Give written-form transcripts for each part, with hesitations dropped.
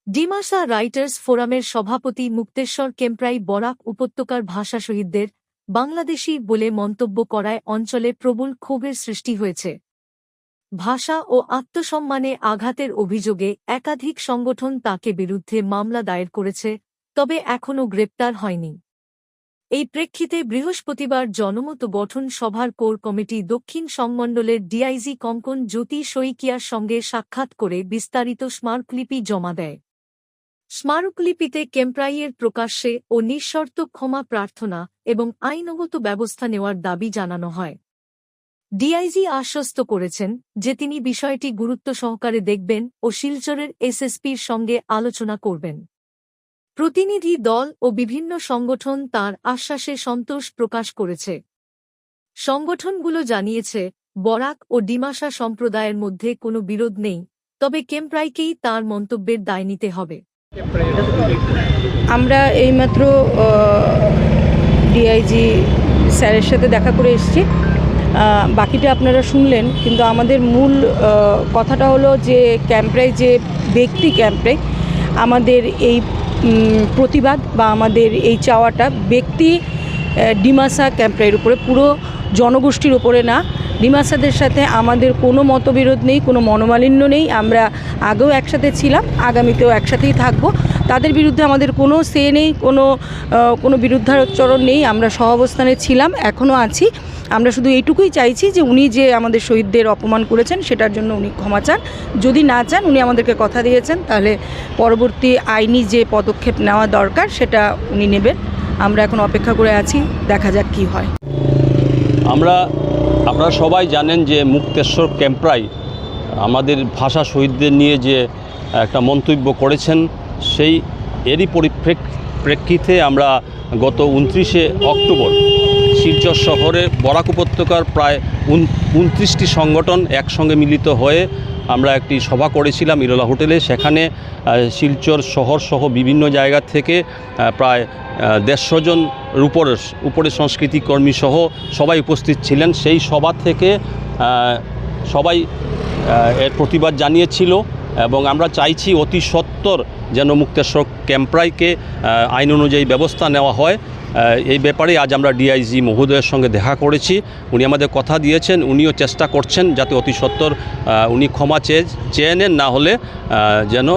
Dimasa writers ফোরামের সভাপতি মুক্তেশ্বর কেম্প্রাই বরাক উপত্যকার ভাষা শহীদদের বাংলাদেশী বলে মন্তব্য করায় অঞ্চলে প্রবল ক্ষোভের সৃষ্টি হয়েছে। ভাষা ও আত্মসম্মানে আঘাতের অভিযোগে একাধিক সংগঠন তাকে বিরুদ্ধে মামলা দায়ের করেছে, তবে এখনও গ্রেপ্তার হয়নি। এই প্রেক্ষিতে বৃহস্পতিবার জনমত গঠন সভার কোর কমিটি দক্ষিণ সংমণ্ডলের ডিআইজি কঙ্কন জ্যোতি শইকিয়ার সঙ্গে সাক্ষাৎ করে বিস্তারিত স্মারকলিপি জমা দেয়। স্মারকলিপিতে কেম্প্রাইয়ের প্রকাশ্যে ও নিঃশর্ত ক্ষমা প্রার্থনা এবং আইনগত ব্যবস্থা নেওয়ার দাবি জানানো হয়। ডিআইজি আশ্বস্ত করেছেন যে তিনি বিষয়টি গুরুত্ব সহকারে দেখবেন ও শিলচরের এসএসপির সঙ্গে আলোচনা করবেন। প্রতিনিধি দল ও বিভিন্ন সংগঠন তাঁর আশ্বাসে সন্তোষ প্রকাশ করেছে। সংগঠনগুলো জানিয়েছে, বরাক ও ডিমাসা সম্প্রদায়ের মধ্যে কোনো বিরোধ নেই, তবে কেম্প্রাইকেই তাঁর মন্তব্যের দায় নিতে হবে। আমরা এইমাত্র ডিআইজি স্যারের সাথে দেখা করে এসেছি, বাকিটা আপনারা শুনলেন। কিন্তু আমাদের মূল কথাটা হলো যে ক্যাম্প্রাই যে ব্যক্তি ক্যাম্প্রাই, আমাদের এই প্রতিবাদ বা আমাদের এই চাওয়াটা ব্যক্তি ডিমাসা ক্যাম্প্রাইয়ের উপরে, পুরো জনগোষ্ঠীর উপরে না। ডিমাসাদের সাথে আমাদের কোনো মতবিরোধ নেই, কোনো মনোমালিন্য নেই। আমরা আগেও একসাথে ছিলাম, আগামীতেও একসাথেই থাকব। তাদের বিরুদ্ধে আমাদের কোনো সে নেই, কোনো বিরুদ্ধাচরণ নেই। আমরা সহাবস্থানে ছিলাম, এখনও আছি। আমরা শুধু এইটুকুই চাইছি যে উনি যে আমাদের শহীদদের অপমান করেছেন সেটার জন্য উনি ক্ষমা চান। যদি না চান, উনি আমাদেরকে কথা দিয়েছেন, তাহলে পরবর্তী আইনি যে পদক্ষেপ নেওয়া দরকার সেটা উনি নেবেন। আমরা এখন অপেক্ষা করে আছি, দেখা যাক কী হয়। আপনারা সবাই জানেন যে মুক্তেশ্বর কেম্প্রাই আমাদের ভাষা শহীদদের নিয়ে যে একটা মন্তব্য করেছেন, এরই প্রেক্ষিতে আমরা গত 29শে অক্টোবর শিলচর শহরে বরাক উপত্যকার প্রায় 29টি সংগঠন একসঙ্গে মিলিত হয়ে আমরা একটি সভা করেছিলাম ইরোলা হোটেলে। সেখানে শিলচর শহর সহ বিভিন্ন জায়গা থেকে প্রায় 150 জন উপরে সংস্কৃতি কর্মী সহ সবাই উপস্থিত ছিলেন। সেই সভা থেকে সবাই এর প্রতিবাদ জানিয়েছিল এবং আমরা চাইছি অতি সত্বর যেন মুক্তেশ্বর কেম্প্রাইকে আইন অনুযায়ী ব্যবস্থা নেওয়া হয়। এই ব্যাপারে আজ আমরা ডিআইজি মহোদয়ের সঙ্গে দেখা করেছি। উনি আমাদের কথা দিয়েছেন, উনিও চেষ্টা করছেন যাতে অতি সত্বর উনি ক্ষমা চেয়ে নেন, না হলে যেন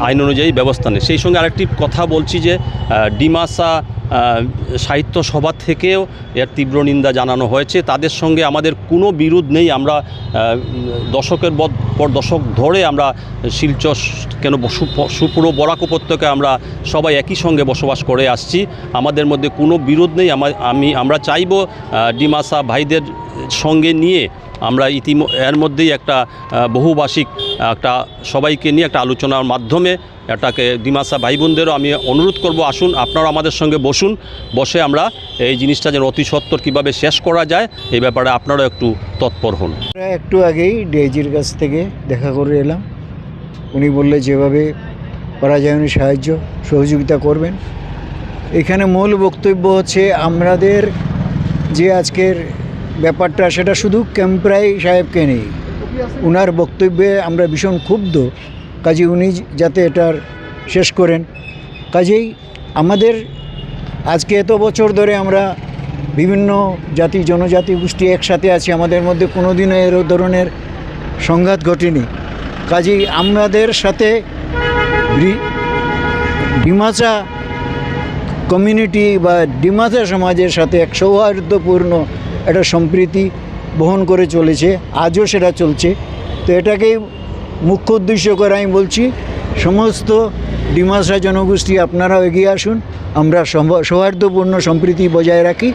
আইন অনুযায়ী ব্যবস্থা নেয়। সেই সঙ্গে আরেকটি কথা বলছি যে ডিমাসা সাহিত্য সভা থেকেও এর তীব্র নিন্দা জানানো হয়েছে। তাদের সঙ্গে আমাদের কোনো বিরোধ নেই। আমরা দশকের পর দশক ধরে আমরা শিলচর কেন সুপুরো বরাক উপত্যকায় আমরা সবাই একই সঙ্গে বসবাস করে আসছি। আমাদের মধ্যে কোনো বিরোধ নেই। আমরা চাইব ডিমাসা ভাইদের সঙ্গে নিয়ে আমরা এর মধ্যেই একটা বহুভাষিক একটা সবাইকে নিয়ে একটা আলোচনার মাধ্যমে এটাকে ডিমাসা ভাই বোনদেরও আমি অনুরোধ করব, আসুন আপনারা আমাদের সঙ্গে বসে আমরা এই জিনিসটা যেন অতি সত্বর কীভাবে শেষ করা যায় এই ব্যাপারে আপনারাও একটু তৎপর হন। একটু আগেই ডিআইজির কাছ থেকে দেখা করে এলাম। উনি বললে যেভাবে করা যায় উনি সহযোগিতা করবেন। এখানে মূল বক্তব্য হচ্ছে আমাদের যে আজকের ব্যাপারটা সেটা শুধু কেম্প্রাই সাহেবকে নেই, উনার বক্তব্যে আমরা ভীষণ ক্ষুব্ধ। কাজে উনি যাতে এটার শেষ করেন। কাজেই আমাদের আজকে এত বছর ধরে আমরা বিভিন্ন জাতি জনজাতি গোষ্ঠী একসাথে আছি, আমাদের মধ্যে কোনোদিনও এর ধরনের সংঘাত ঘটেনি। কাজেই আমাদের সাথে ডিমাসা কমিউনিটি বা ডিমাসা সমাজের সাথে এক সৌহার্দ্যপূর্ণ একটা সম্প্রীতি বহন করে চলেছে, আজও সেটা চলছে। তো এটাকেই মুখ্য উদ্দেশ্য করে আমি বলছি, সমস্ত ডিমাসা জনগোষ্ঠী আপনারাও এগিয়ে আসুন, আমরা সৌহার্দ্যপূর্ণ সম্প্রীতি বজায় রাখি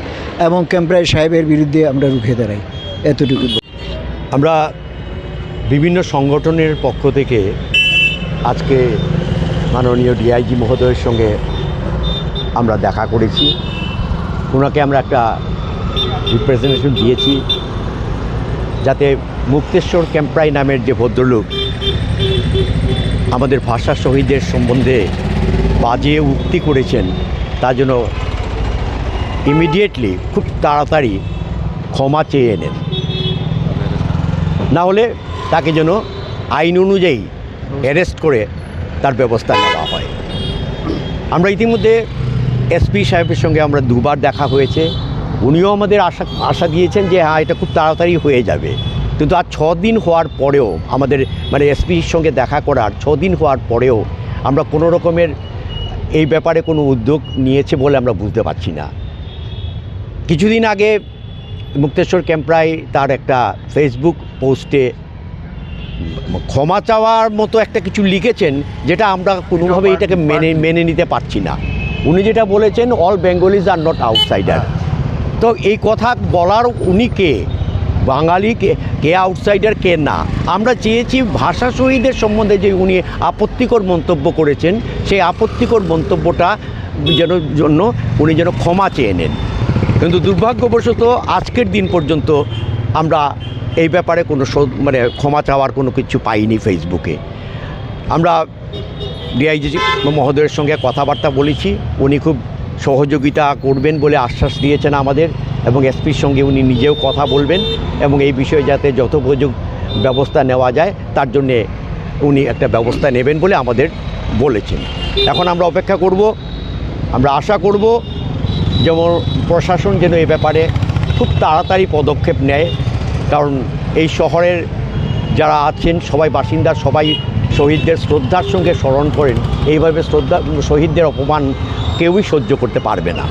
এবং কেম্প্রাই সাহেবের বিরুদ্ধে আমরা রুখে দাঁড়াই। এতটুকু। আমরা বিভিন্ন সংগঠনের পক্ষ থেকে আজকে মাননীয় ডিআইজি মহোদয়ের সঙ্গে আমরা দেখা করেছি। ওনাকে আমরা একটা রিপ্রেজেন্টেশন দিয়েছি যাতে মুক্তেশ্বর কেম্প্রাই নামের যে ভদ্রলোক আমাদের ভাষা শহীদদের সম্বন্ধে বাজে উক্তি করেছেন তার জন্য ইমিডিয়েটলি খুব তাড়াতাড়ি ক্ষমা চেয়ে নেন, না হলে তাকে যেন আইন অনুযায়ী অ্যারেস্ট করে তার ব্যবস্থা নেওয়া হয়। আমরা ইতিমধ্যে এসপি সাহেবের সঙ্গে আমরা দুবার দেখা হয়েছে, উনিও আমাদের আশা দিয়েছেন যে হ্যাঁ এটা খুব তাড়াতাড়ি হয়ে যাবে। কিন্তু আর 6 দিন হওয়ার পরেও আমাদের মানে এসপির সঙ্গে দেখা করার 6 দিন হওয়ার পরেও আমরা কোনো রকমের এই ব্যাপারে কোনো উদ্যোগ নিয়েছে বলে আমরা বুঝতে পারছি না। কিছুদিন আগে মুক্তেশ্বর ক্যাম্পরাই তার একটা ফেসবুক পোস্টে ক্ষমা চাওয়ার মতো একটা কিছু লিখেছেন, যেটা আমরা কোনোভাবে এটাকে মেনে নিতে পারছি না। উনি যেটা বলেছেন all Bengalis are not outsider. তো এই কথা বলার উনি কে? বাঙালি কে আউটসাইডার কে না? আমরা চেয়েছি ভাষা শহীদের সম্বন্ধে যে উনি আপত্তিকর মন্তব্য করেছেন, সেই আপত্তিকর মন্তব্যটা জন্য উনি যেন ক্ষমা চেয়ে নেন। কিন্তু দুর্ভাগ্যবশত আজকের দিন পর্যন্ত আমরা এই ব্যাপারে কোনো মানে ক্ষমা চাওয়ার কোনো কিছু পাইনি ফেসবুকে। আমরা ডিআইজি মহোদয়ের সঙ্গে কথাবার্তা বলেছি, উনি খুব সহযোগিতা করবেন বলে আশ্বাস দিয়েছেন আমাদের, এবং এসপির সঙ্গে উনি নিজেও কথা বলবেন এবং এই বিষয়ে যাতে যথোপযোগ ব্যবস্থা নেওয়া যায় তার জন্যে উনি একটা ব্যবস্থা নেবেন বলে আমাদের বলেছেন। এখন আমরা অপেক্ষা করব, আমরা আশা করব যেমন প্রশাসন যেন এই ব্যাপারে খুব তাড়াতাড়ি পদক্ষেপ নেয়, কারণ এই শহরের যারা আছেন সবাই বাসিন্দা, সবাই শহীদদের শ্রদ্ধার সঙ্গে স্মরণ করেন। এইভাবে শহীদদের অপমান কেউই সহ্য করতে পারবে না।